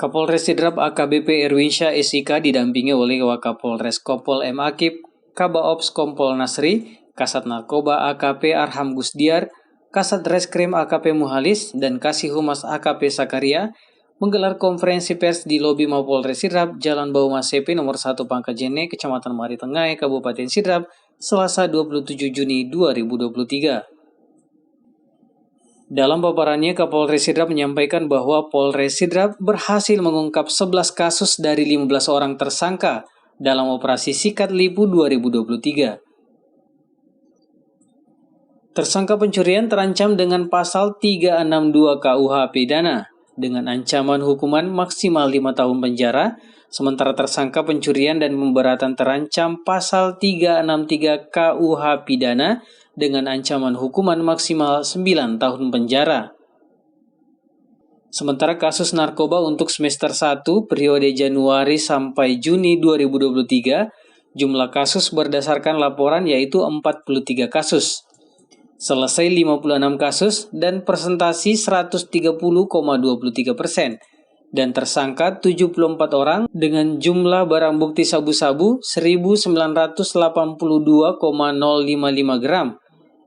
Kapolres Sidrap AKBP Erwinsyah SIK didampingi oleh Wakapolres Kompol M. Akip, Kabaops Kompol Nasri, Kasat Narkoba AKP Arham Gusdiar, Kasat Reskrim AKP Muhalis, dan Kasih Humas AKP Sakaria menggelar konferensi pers di lobi Mapolres Sidrap, Jalan Bau Masepi nomor 1 Pangkajene, Kecamatan Maritengai, Kabupaten Sidrap, Selasa 27 Juni 2023. Dalam paparannya, Kapolres Sidrap menyampaikan bahwa Polres Sidrap berhasil mengungkap 11 kasus dari 15 orang tersangka dalam operasi Sikat Lipu 2023. Tersangka pencurian terancam dengan pasal 362 KUH Pidana dengan ancaman hukuman maksimal 5 tahun penjara, sementara tersangka pencurian dan pemberatan terancam pasal 363 KUH Pidana dengan ancaman hukuman maksimal 9 tahun penjara. Sementara kasus narkoba untuk semester 1 periode Januari sampai Juni 2023, jumlah kasus berdasarkan laporan yaitu 43 kasus. Selesai 56 kasus dan presentasi 130,23%. Dan tersangka 74 orang dengan jumlah barang bukti sabu-sabu 1982,055 gram,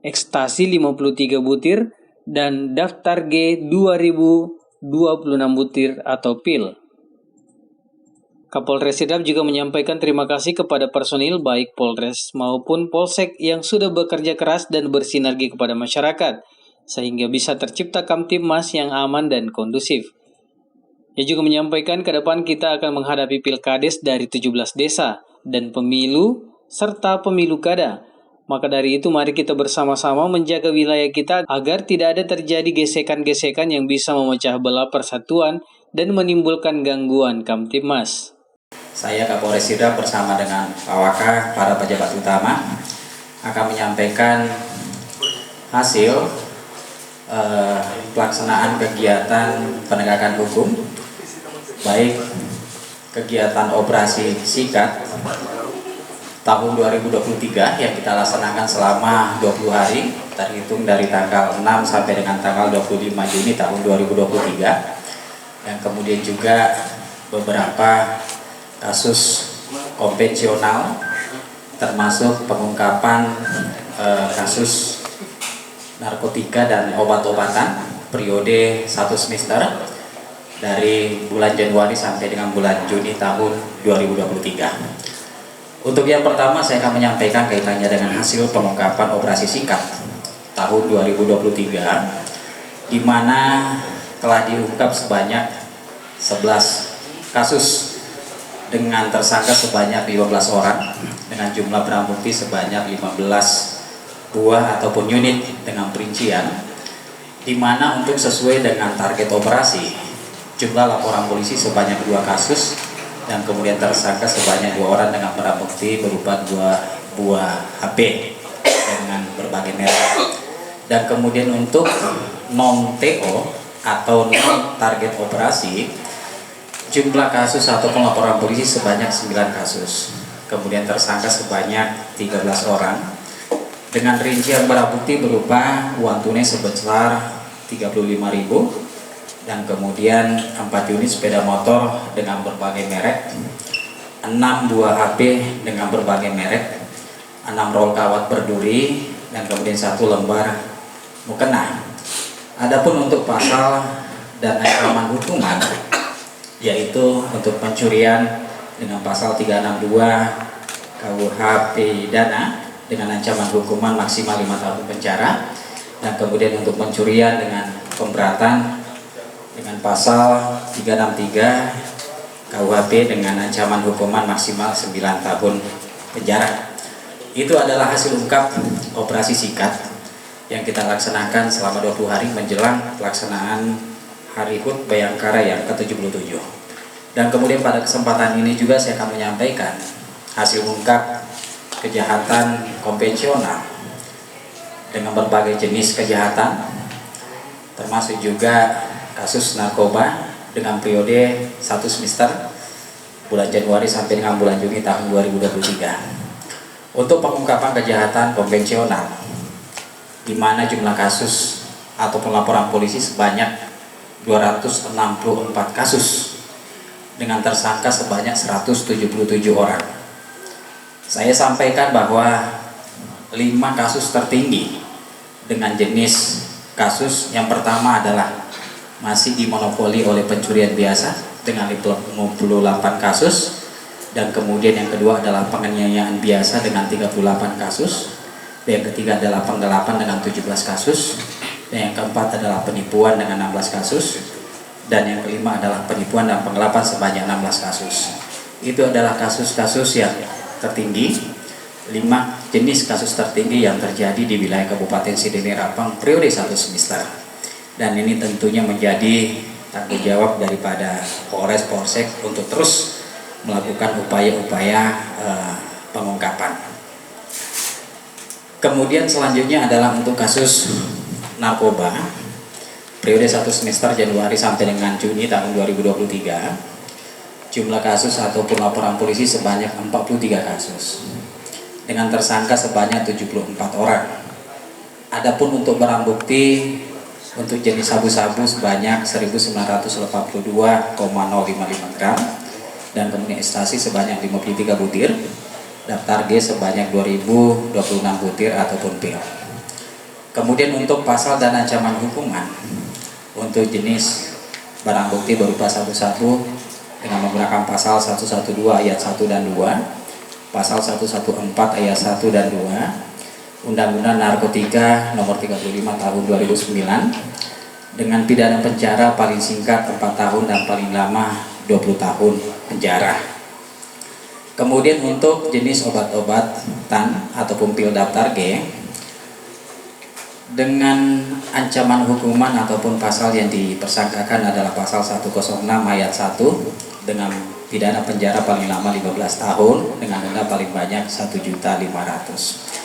ekstasi 53 butir, dan daftar G 2026 butir atau pil. Kapolres Sidrap juga menyampaikan terima kasih kepada personil baik Polres maupun Polsek yang sudah bekerja keras dan bersinergi kepada masyarakat, sehingga bisa tercipta Kamtibmas yang aman dan kondusif. Ia juga menyampaikan ke depan kita akan menghadapi pilkades dari 17 desa dan pemilu serta pemilu kada. Maka dari itu mari kita bersama-sama menjaga wilayah kita agar tidak ada terjadi gesekan-gesekan yang bisa memecah belah persatuan dan menimbulkan gangguan Kamtibmas. Saya Kapolres Sidrap bersama dengan Pak Waka, para pejabat utama akan menyampaikan hasil pelaksanaan kegiatan penegakan hukum, baik kegiatan operasi Sikat tahun 2023 yang kita laksanakan selama 20 hari terhitung dari tanggal 6 sampai dengan tanggal 25 Juni tahun 2023, yang kemudian juga beberapa kasus konvensional termasuk pengungkapan kasus narkotika dan obat-obatan periode 1 semester dari bulan Januari sampai dengan bulan Juni tahun 2023. Untuk yang pertama saya akan menyampaikan kaitannya dengan hasil pengungkapan operasi Sikat tahun 2023, di mana telah diungkap sebanyak 11 kasus dengan tersangka sebanyak 15 orang dengan jumlah barang bukti sebanyak 15 buah ataupun unit dengan perincian, di mana untuk sesuai dengan target operasi jumlah laporan polisi sebanyak 2 kasus dan kemudian tersangka sebanyak 2 orang dengan barang bukti berupa 2 buah HP dengan berbagai merek. Dan kemudian untuk non-TO atau non-target operasi, jumlah kasus atau laporan polisi sebanyak 9 kasus. Kemudian tersangka sebanyak 13 orang dengan rincian barang bukti berupa uang tunai sebesar 35.000 dan kemudian 4 unit sepeda motor dengan berbagai merek, 6 buah HP dengan berbagai merek, 6 roll kawat berduri, dan kemudian 1 lembar mukena. Adapun untuk pasal dan ancaman hukuman, yaitu untuk pencurian dengan pasal 362 KUH Pidana dengan ancaman hukuman maksimal 5 tahun penjara, dan kemudian untuk pencurian dengan pemberatan dengan pasal 363 KUHP dengan ancaman hukuman maksimal 9 tahun penjara. Itu adalah hasil ungkap operasi Sikat yang kita laksanakan selama 20 hari menjelang pelaksanaan Hari HUT Bayangkara yang ke-77. Dan kemudian pada kesempatan ini juga saya akan menyampaikan hasil ungkap kejahatan konvensional dengan berbagai jenis kejahatan, termasuk juga kasus narkoba dengan periode 1 semester bulan Januari sampai dengan bulan Juni tahun 2023. Untuk pengungkapan kejahatan konvensional, di mana jumlah kasus ataupun laporan polisi sebanyak 264 kasus dengan tersangka sebanyak 177 orang. Saya sampaikan bahwa 5 kasus tertinggi dengan jenis kasus yang pertama adalah masih dimonopoli oleh pencurian biasa dengan 58 kasus, dan kemudian yang kedua adalah penganiayaan biasa dengan 38 kasus, dan yang ketiga adalah penggelapan dengan 17 kasus, dan yang keempat adalah penipuan dengan 16 kasus, dan yang kelima adalah penipuan dan penggelapan sebanyak 16 kasus. Itu adalah kasus-kasus yang tertinggi, 5 jenis kasus tertinggi yang terjadi di wilayah Kabupaten Sidene Rapang periode 1 semester. Dan ini tentunya menjadi tanggung jawab daripada Polres Polsek untuk terus melakukan upaya-upaya pengungkapan. Kemudian selanjutnya adalah untuk kasus narkoba periode 1 semester Januari sampai dengan Juni tahun 2023. Jumlah kasus ataupun laporan polisi sebanyak 43 kasus dengan tersangka sebanyak 74 orang. Adapun untuk barang bukti untuk jenis sabu-sabu sebanyak 1982,055 gram, dan kemudian ekstasi sebanyak 53 butir, daftar G sebanyak 2026 butir ataupun pil. Kemudian untuk pasal dan ancaman hukuman untuk jenis barang bukti berupa sabu-sabu dengan menggunakan pasal 112 ayat 1 dan 2, pasal 114 ayat 1 dan 2, Undang-Undang Narkotika Nomor 35 Tahun 2009 dengan pidana penjara paling singkat 4 tahun dan paling lama 20 tahun penjara. Kemudian untuk jenis obat-obatan ataupun pil daftar G dengan ancaman hukuman ataupun pasal yang dipersangkakan adalah pasal 106 ayat 1 dengan pidana penjara paling lama 15 tahun dengan denda paling banyak 1.500.000.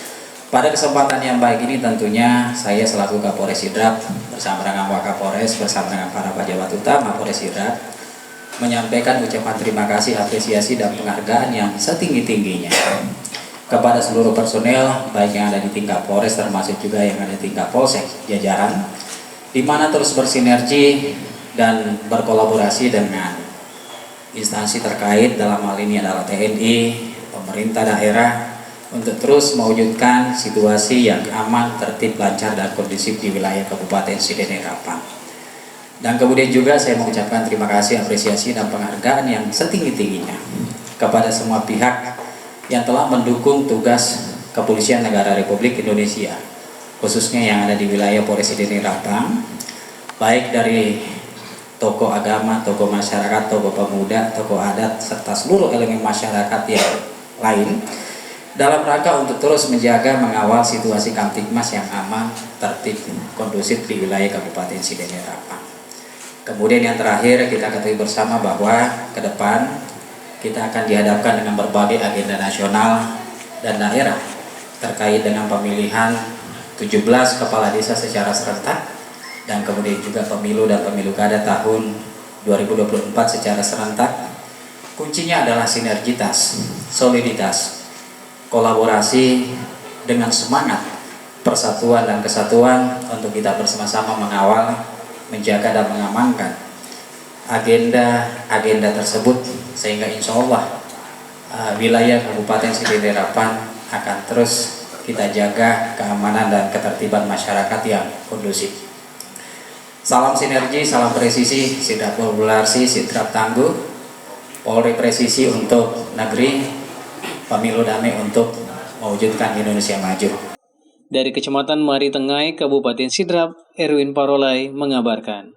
Pada kesempatan yang baik ini tentunya saya selaku Kapolres Sidrap bersama dengan Wakapolres bersama dengan para pejabat utama Polres Sidrap menyampaikan ucapan terima kasih, apresiasi dan penghargaan yang setinggi-tingginya kepada seluruh personel baik yang ada di tingkat Polres termasuk juga yang ada di tingkat Polsek jajaran, di mana terus bersinergi dan berkolaborasi dengan instansi terkait, dalam hal ini adalah TNI, pemerintah daerah, untuk terus mewujudkan situasi yang aman, tertib, lancar, dan kondusif di wilayah Kabupaten Sidene Rapang. Dan kemudian juga saya mengucapkan terima kasih, apresiasi, dan penghargaan yang setinggi-tingginya kepada semua pihak yang telah mendukung tugas Kepolisian Negara Republik Indonesia, khususnya yang ada di wilayah Polres Sidene Rapang, baik dari tokoh agama, tokoh masyarakat, tokoh pemuda, tokoh adat, serta seluruh elemen masyarakat yang lain, dalam rangka untuk terus menjaga mengawal situasi Kamtibmas yang aman, tertib, kondusif di wilayah Kabupaten Sidene Rapang. Kemudian yang terakhir kita ketahui bersama bahwa ke depan kita akan dihadapkan dengan berbagai agenda nasional dan daerah terkait dengan pemilihan 17 kepala desa secara serentak, dan kemudian juga pemilu dan pemilu kada tahun 2024 secara serentak. Kuncinya adalah sinergitas, soliditas, kolaborasi dengan semangat persatuan dan kesatuan untuk kita bersama-sama mengawal, menjaga dan mengamankan agenda tersebut, sehingga insya Allah wilayah Kabupaten Sidene Rapang akan terus kita jaga keamanan dan ketertiban masyarakat yang kondusif. Salam sinergi, salam presisi, Sidrap Populasi, Sidrap Tangguh, Polri presisi untuk negeri, pemilu damai untuk mewujudkan Indonesia maju. Dari Kecamatan Mari Tengai, Kabupaten Sidrap, Erwin Parolai mengabarkan.